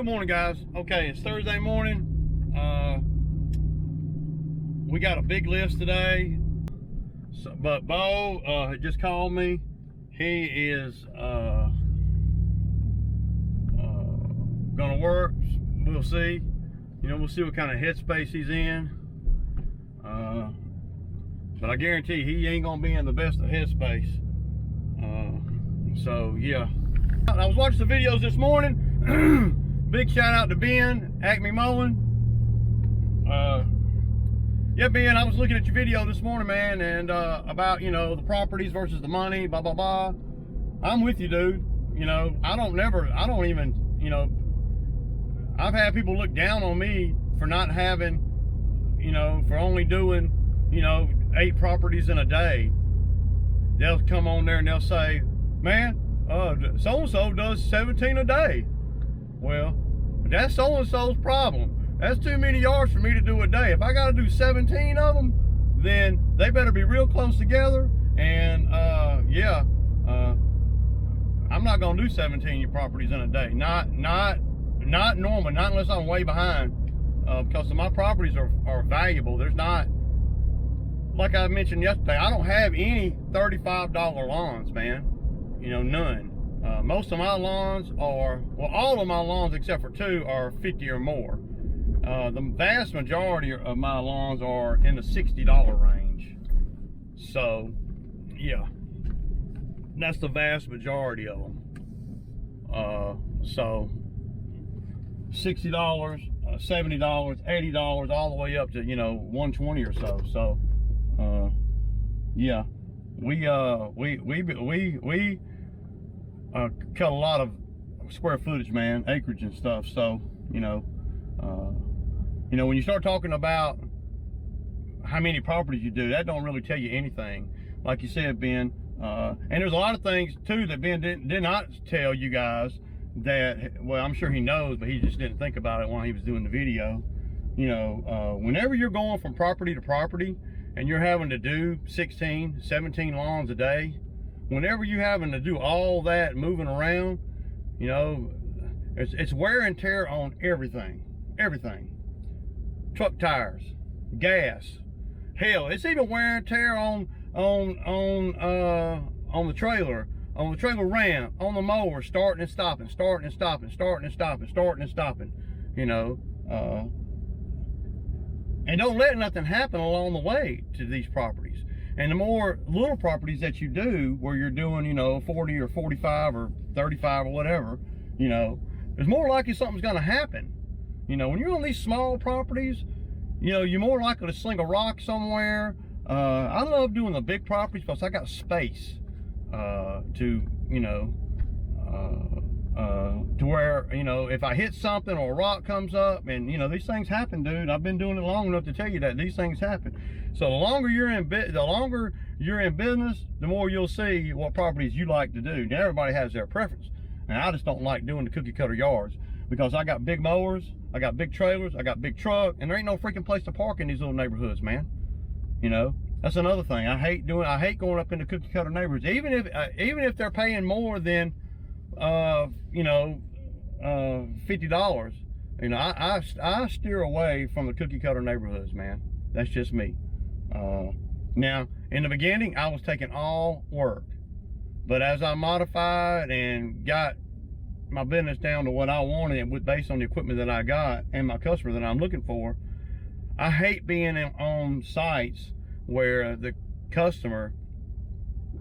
Good morning, guys. Okay, it's Thursday morning. We got a big list today. But Bo had just called me. He is gonna work. We'll see. You know, we'll see what kind of headspace he's in. But I guarantee he ain't gonna be in the best of headspace. So yeah. I was watching the videos this morning. Big shout out to Ben, Acme Mowing. Yeah, Ben, I was looking at your video this morning, man, and about, you know, the properties versus the money, blah, blah, blah. I'm with you, dude. You know, I don't even, you know, I've had people look down on me for not having, you know, for only doing, you know, 8 properties in a day. They'll come on there and they'll say, man, so-and-so does 17 a day. Well, that's so-and-so's problem. That's too many yards for me to do a day. If I got to do 17 of them, then they better be real close together. And yeah, I'm not gonna do 17 properties in a day. Not normal. Not unless I'm way behind. Because my properties are valuable. There's not, like I mentioned yesterday, I don't have any $35 lawns, man. You know, none. Most of my lawns are, well, all of my lawns except for 2 are 50 or more. The vast majority of my lawns are in the $60 range. So, yeah, that's the vast majority of them. So, $60, $70, $80, all the way up to, you know, $120 or so. So, yeah, we cut a lot of square footage, man, acreage and stuff. So, you know, when you start talking about how many properties you do, that don't really tell you anything. Like you said, Ben, and there's a lot of things too that Ben did not tell you guys that, well, I'm sure he knows, but he just didn't think about it while he was doing the video. You know, whenever you're going from property to property and you're having to do 16, 17 lawns a day, whenever you're having to do all that moving around, you know, it's wear and tear on everything. Truck tires, gas, hell, it's even wear and tear on the trailer, ramp, on the mower, starting and stopping, you know, and don't let nothing happen along the way to these properties. And the more little properties that you do, where you're doing, you know, 40 or 45 or 35 or whatever, you know, there's more likely something's going to happen. You know, when you're on these small properties, you know, you're more likely to sling a rock somewhere. I love doing the big properties because I got space to, you know, to where, you know, if I hit something or a rock comes up, and, you know, these things happen, dude. I've been doing it long enough to tell you that these things happen. So the longer you're in business, the more you'll see what properties you like to do. Now, everybody has their preference. And I just don't like doing the cookie cutter yards because I got big mowers, I got big trailers, I got big truck, and there ain't no freaking place to park in these little neighborhoods, man. You know, that's another thing. I hate going up into cookie cutter neighborhoods, even if they're paying more than, you know, $50. You know, I steer away from the cookie cutter neighborhoods, man. That's just me. Now, in the beginning, I was taking all work, but as I modified and got my business down to what I wanted based on the equipment that I got and my customer that I'm looking for, I hate being on sites where the customer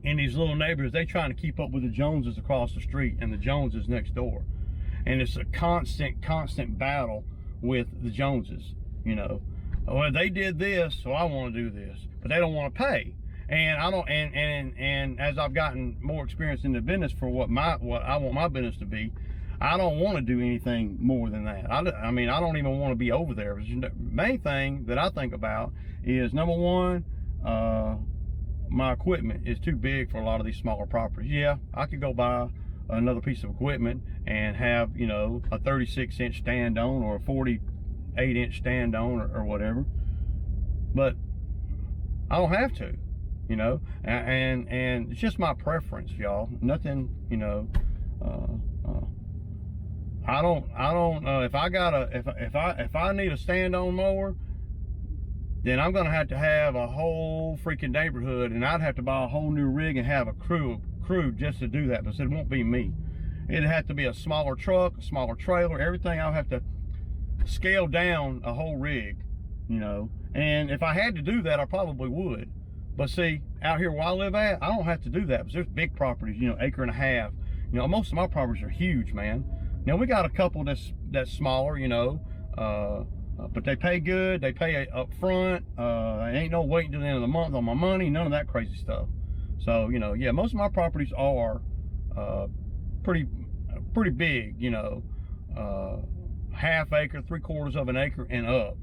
in these little neighborhoods, they trying to keep up with the Joneses across the street and the Joneses next door. And it's a constant battle with the Joneses, you know. Well, they did this, so I want to do this, but they don't want to pay. And I don't, and as I've gotten more experience in the business for what I want my business to be, I don't want to do anything more than that. I mean, I don't even want to be over there. The main thing that I think about is, number one, my equipment is too big for a lot of these smaller properties. Yeah, I could go buy another piece of equipment and have, you know, a 36-inch stand on or a 48-inch stand on or whatever, but I don't have to. You know, and it's just my preference, y'all. Nothing, you know, if I need a stand-on mower, then I'm gonna have to have a whole freaking neighborhood, and I'd have to buy a whole new rig and have a crew just to do that, because it won't be me. It'd have to be a smaller truck, a smaller trailer, everything. I'll have to scale down a whole rig, you know. And if I had to do that, I probably would. But see, out here where I live at, I don't have to do that, because there's big properties, you know, acre and a half. You know, most of my properties are huge, man. Now we got a couple that's smaller, you know, but they pay good. They pay up front. Ain't no waiting to the end of the month on my money. None of that crazy stuff. So, you know, yeah, most of my properties are pretty big, you know, half acre, 3/4 of an acre and up,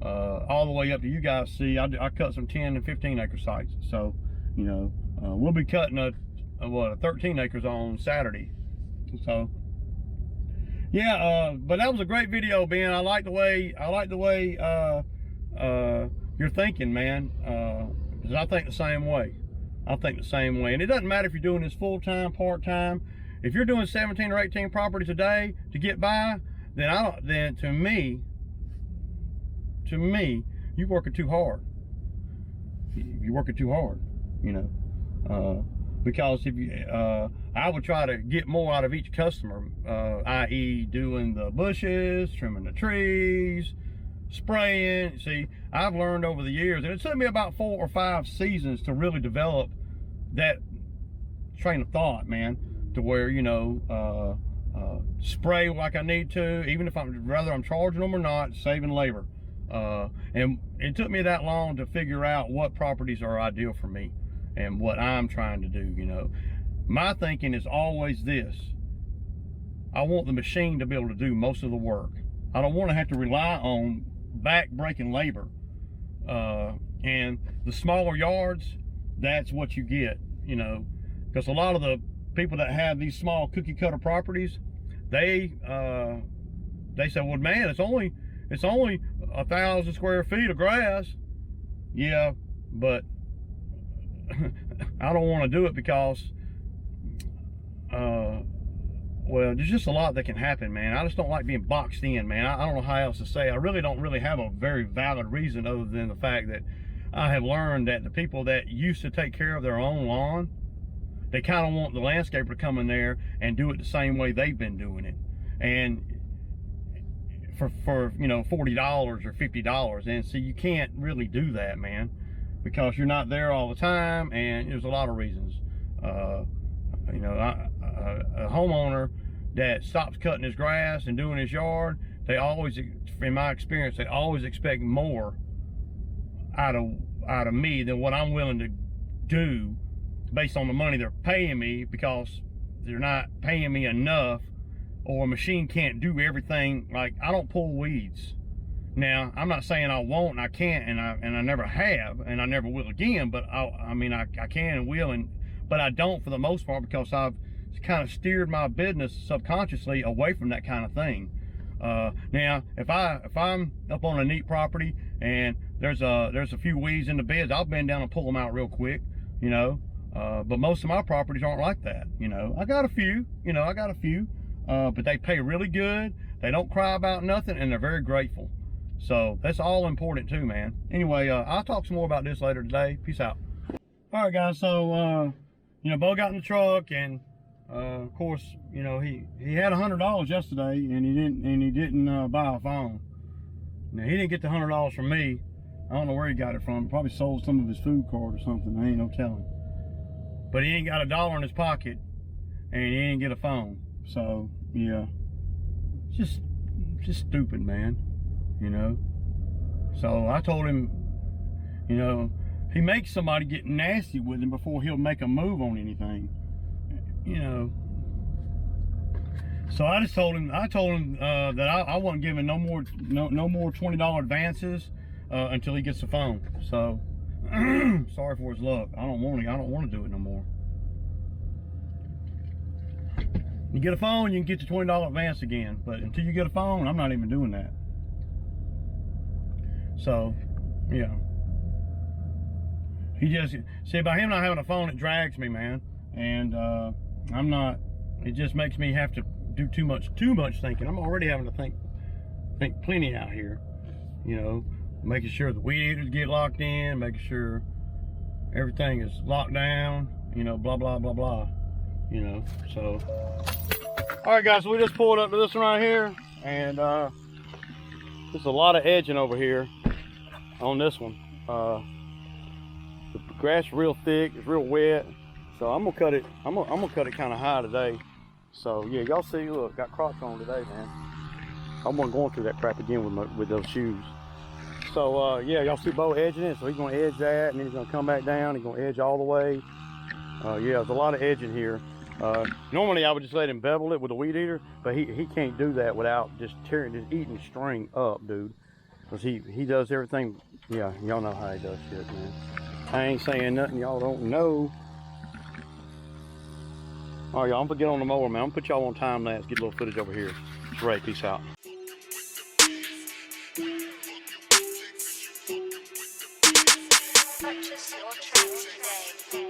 all the way up to, you guys see, I cut some 10 and 15 acre sites. So, you know, we'll be cutting a 13 acres on Saturday. So yeah, but that was a great video, Ben. I like the way you're thinking, man, because I think the same way. And it doesn't matter if you're doing this full-time, part-time. If you're doing 17 or 18 properties a day to get by, then to me, you're working too hard. You're working too hard, you know. Because if you, I would try to get more out of each customer, i.e. doing the bushes, trimming the trees, spraying. See, I've learned over the years, and it took me about 4 or 5 seasons to really develop that train of thought, man, to where, you know, spray like I need to, even if whether I'm charging them or not, saving labor. And it took me that long to figure out what properties are ideal for me and what I'm trying to do, you know. My thinking is always this: I want the machine to be able to do most of the work. I don't want to have to rely on back-breaking labor. And the smaller yards, that's what you get, you know, because a lot of the people that have these small cookie cutter properties, they say, well, man, it's only 1,000 square feet of grass. Yeah, but I don't want to do it because, well, there's just a lot that can happen, man. I just don't like being boxed in, man. I don't know how else to say. I really don't have a very valid reason other than the fact that I have learned that the people that used to take care of their own lawn, they kind of want the landscaper to come in there and do it the same way they've been doing it. And for you know, $40 or $50. And so you can't really do that, man, because you're not there all the time, and there's a lot of reasons. You know, a homeowner that stops cutting his grass and doing his yard, they always, in my experience, they always expect more out of me than what I'm willing to do based on the money they're paying me, because they're not paying me enough, or a machine can't do everything. Like, I don't pull weeds. Now, I'm not saying I won't and I can't, and I never have, and I never will again, but I mean, I can and will, but I don't for the most part, because I've kind of steered my business subconsciously away from that kind of thing. Now, if I'm up on a neat property and there's a few weeds in the beds, I'll bend down and pull them out real quick, you know. But most of my properties aren't like that, you know. I got a few, but they pay really good. They don't cry about nothing, and they're very grateful. So that's all important too, man. Anyway, I'll talk some more about this later today. Peace out. All right, guys. So, you know, Bo got in the truck, and of course, you know, he had $100 yesterday, and he didn't buy a phone. Now, he didn't get the $100 from me. I don't know where he got it from. Probably sold some of his food card or something. I ain't no telling. But he ain't got $1 in his pocket, and he ain't get a phone. So yeah, just stupid, man. You know. So I told him, you know, he makes somebody get nasty with him before he'll make a move on anything. You know. So I just told him, that I wasn't giving no more $20 advances until he gets the phone. So sorry for his luck. I don't want to do it no more. You get a phone, you can get your $20 advance again, but until you get a phone, I'm not even doing that. So, yeah. He just, see, by him not having a phone, it drags me, man. And I'm not, it just makes me have to do too much thinking. I'm already having to think plenty out here, you know, making sure the weed eaters get locked in, making sure everything is locked down, you know, blah blah blah blah, you know. So all right guys, so we just pulled up to this one right here, and there's a lot of edging over here on this one. The grass is real thick, it's real wet, so I'm gonna cut it. I'm gonna cut it kind of high today. So yeah, y'all see, look, got Crocs on today, man. I'm gonna go through that crap again with those shoes. So yeah, y'all see Bo edging it. So he's gonna edge that, and then he's gonna come back down. He's gonna edge all the way. Yeah, there's a lot of edging here. Normally I would just let him bevel it with a weed eater, but he can't do that without just eating string up, dude. Cause he does everything. Yeah, y'all know how he does shit, man. I ain't saying nothing y'all don't know. All right, y'all, I'm gonna get on the mower, man. I'm gonna put y'all on time lapse, get a little footage over here. It's Ray, peace out. Purchase your tracks today.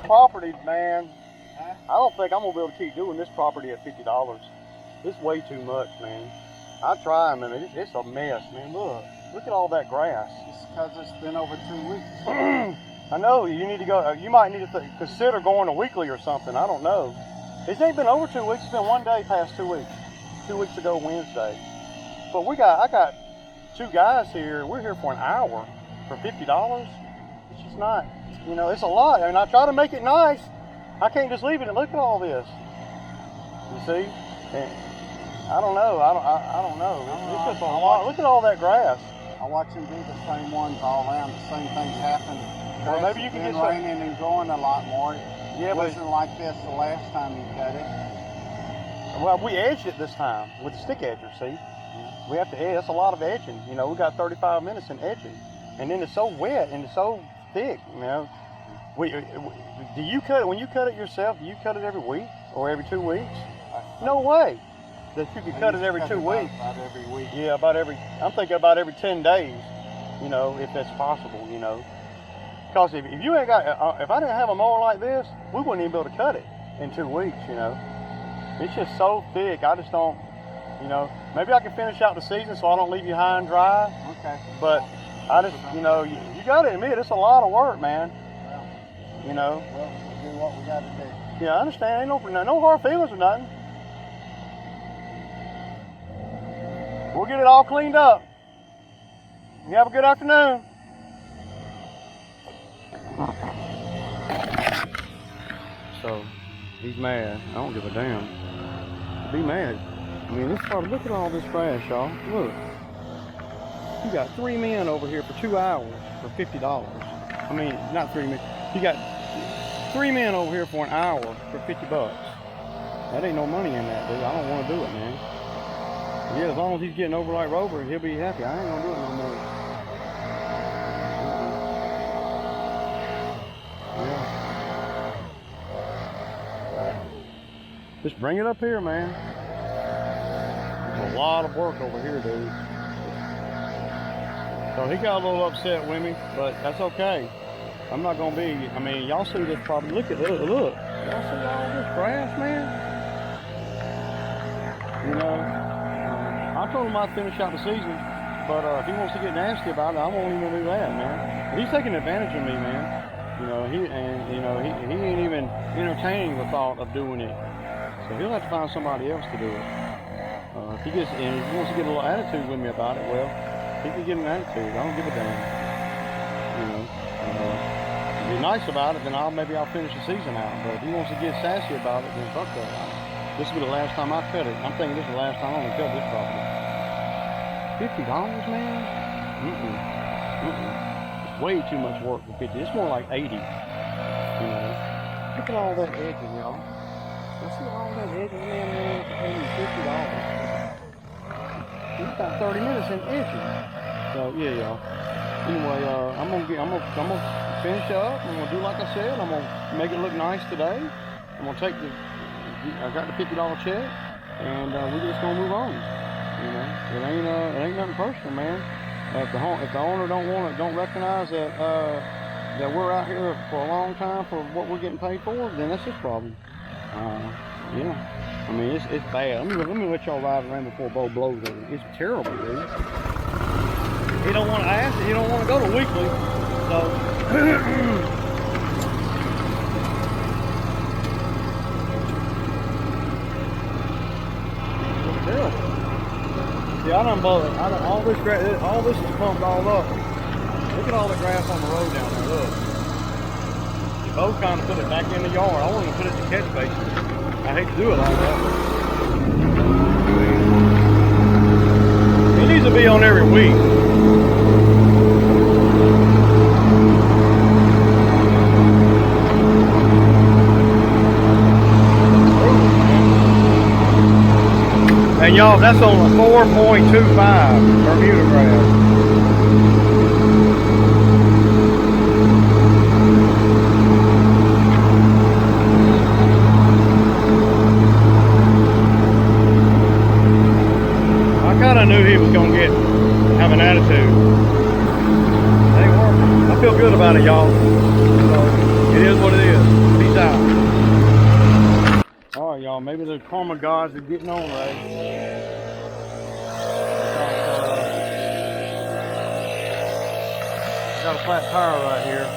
Property, man. I don't think I'm gonna be able to keep doing this property at $50. It's way too much, man. I try, man. It's a mess, man. Look at all that grass. It's because it's been over 2 weeks. I know. You need to go. You might need to consider going a weekly or something. I don't know. It ain't been over 2 weeks. It's been one day past 2 weeks. 2 weeks ago Wednesday. But I got 2 guys here. We're here for an hour for $50. It's just not. You know, it's a lot. I mean, I try to make it nice. I can't just leave it and look at all this. You see? And I don't know. I don't know. It's just a lot. Look at all that grass. I watch them do the same ones all around. The same things happen. Well, maybe you can get get raining and growing a lot more. Yeah, it but wasn't like this the last time you cut it. Well, we edged it this time with the stick edger. See, we have to edge. That's a lot of edging. You know, we got 35 minutes in edging, and then it's so wet and it's so thick, you know. Do you cut it when you cut it yourself? Do you cut it every week or every 2 weeks? No way. That you could cut it every 2 weeks. About every week. Yeah, I'm thinking about every 10 days. You know, if that's possible. You know, because if you ain't got, if I didn't have a mower like this, we wouldn't even be able to cut it in 2 weeks. You know, it's just so thick. I just don't. You know, maybe I can finish out the season so I don't leave you high and dry. Okay. But I just, you know, you got to admit, it's a lot of work, man. Well, you know. Well, we'll do what we got to do. Yeah, I understand. Ain't no hard feelings or nothing. We'll get it all cleaned up. You have a good afternoon. So, he's mad. I don't give a damn. Be mad. I mean, look at all this trash, y'all. Look. You got 3 men over here for 2 hours for $50. I mean, not 3 men. You got 3 men over here for an hour for $50. That ain't no money in that, dude. I don't want to do it, man. Yeah, as long as he's getting over like Rover, he'll be happy. I ain't gonna do it no more. Yeah. Just bring it up here, man. There's a lot of work over here, dude. So he got a little upset with me, but that's okay. I'm not gonna be. I mean, y'all see this property. Look. Y'all see all this grass, man. You know. I told him I'd finish out the season, but if he wants to get nasty about it, I won't even do that, man. But he's taking advantage of me, man. You know, he ain't even entertaining the thought of doing it. So he'll have to find somebody else to do it. If he wants to get a little attitude with me about it, well, he can get an attitude. I don't give a damn. You know, if he's nice about it, then maybe I'll finish the season out. But if he wants to get sassy about it, then fuck that. This will be the last time I cut it. I'm thinking this is the last time I'm gonna cut this property. $50, man? It's way too much work for 50. It's more like 80. You know, look at all that edging, y'all. Let's see all that edging, man. Paying me $50. It's about 30 minutes in edging. So yeah, y'all. Anyway, I'm gonna finish up. I'm gonna do like I said. I'm gonna make it look nice today. I'm gonna take I got the $50 check, and we're just gonna move on. You know, it ain't nothing personal, man. If the owner don't recognize that that we're out here for a long time for what we're getting paid for, then that's his problem. Yeah, I mean it's bad. Let me let y'all ride around before Bo blows it. It's terrible, dude. He don't want to ask it. He don't want to go to weekly, so. Yeah, I done bought it. All this is pumped all up. Look at all the grass on the road down there. Look. You both kind of put it back in the yard. I wanted to put it in the catch basin. I hate to do it like that. It needs to be on every week. And y'all, that's on a 4.25 Bermuda grass. I kind of knew he was gonna have an attitude. It ain't working. I feel good about it, y'all. So it is what it is. Peace out. All right, y'all. Maybe the karma gods are getting on right. Got a flat tire right here,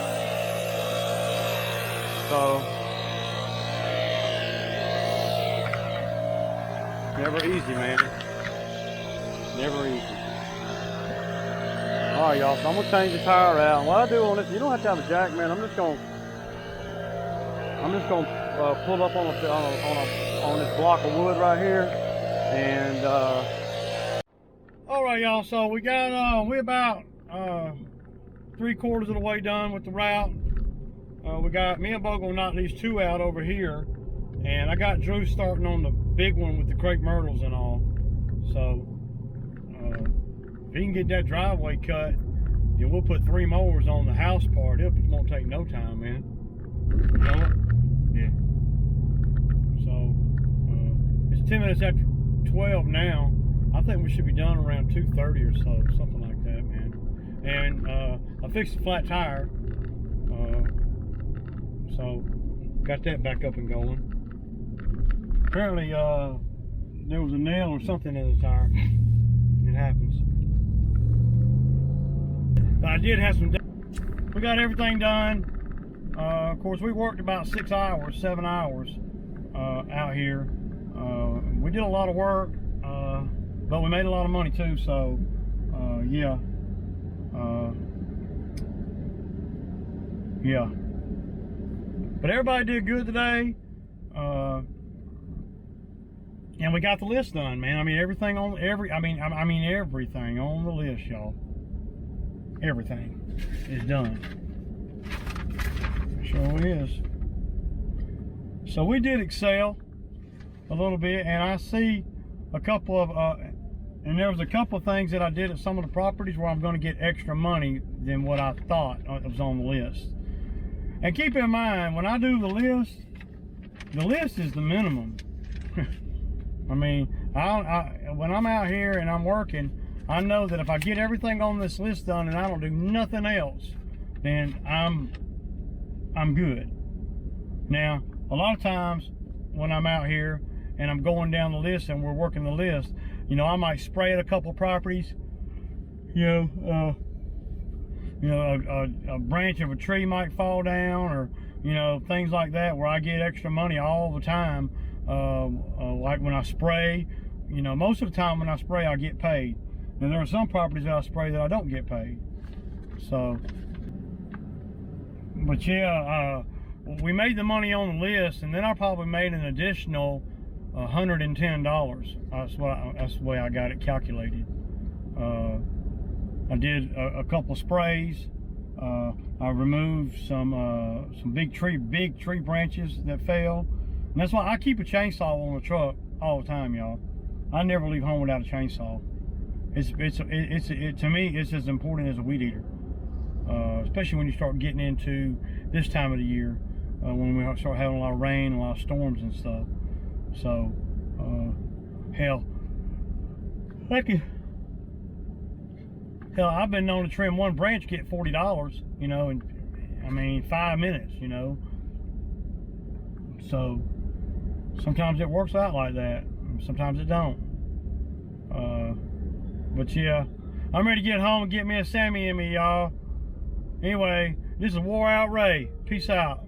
so never easy, man. Never easy. All right, y'all. So I'm gonna change the tire out. And what I do on this, you don't have to have a jack, man. I'm just gonna pull up on this block of wood right here, and all right, y'all. So we we about 3/4 of the way done with the route. We got me and Bo gonna knock these two out over here, and I got Drew starting on the big one with the crepe myrtles and all. So if he can get that driveway cut, then we'll put 3 mowers on the house part. It won't take no time, man. You know what? Yeah. So it's 10 minutes after 12 now. I think we should be done around 2:30 or so, something like that, man. And I fixed the flat tire, so got that back up and going. Apparently there was a nail or something in the tire. It happens. But I did have some. We got everything done. Of course, we worked about 7 hours out here. We did a lot of work, but we made a lot of money too. So yeah. Yeah, but everybody did good today, and we got the list done, man. I mean, everything on everything on the list, y'all. Everything is done. Sure is. So we did excel a little bit, and I see a couple of and there was a couple of things that I did at some of the properties where I'm going to get extra money than what I thought was on the list. And keep in mind, when I do the list is the minimum. I mean, when I'm out here and I'm working, I know that if I get everything on this list done and I don't do nothing else, then I'm good. Now, a lot of times when I'm out here and I'm going down the list and we're working the list, you know, I might spray at a couple properties, a branch of a tree might fall down, or things like that, where I get extra money all the time, like when I spray, you know, most of the time when I spray, I get paid. And there are some properties that I spray that I don't get paid. So, but yeah, we made the money on the list, and then I probably made an additional $110. That's the way I got it calculated. I did a couple sprays. I removed some big tree branches that fell, and that's why I keep a chainsaw on the truck all the time, y'all. I never leave home without a chainsaw. To me, it's as important as a weed eater, especially when you start getting into this time of the year, when we start having a lot of rain, a lot of storms and stuff. So, hell, I've been known to trim one branch, get $40, you know, and I mean 5 minutes, you know. So sometimes it works out like that, sometimes it don't. But yeah, I'm ready to get home and get me a Sammy in me, y'all. Anyway, this is Wore Out Ray. Peace out.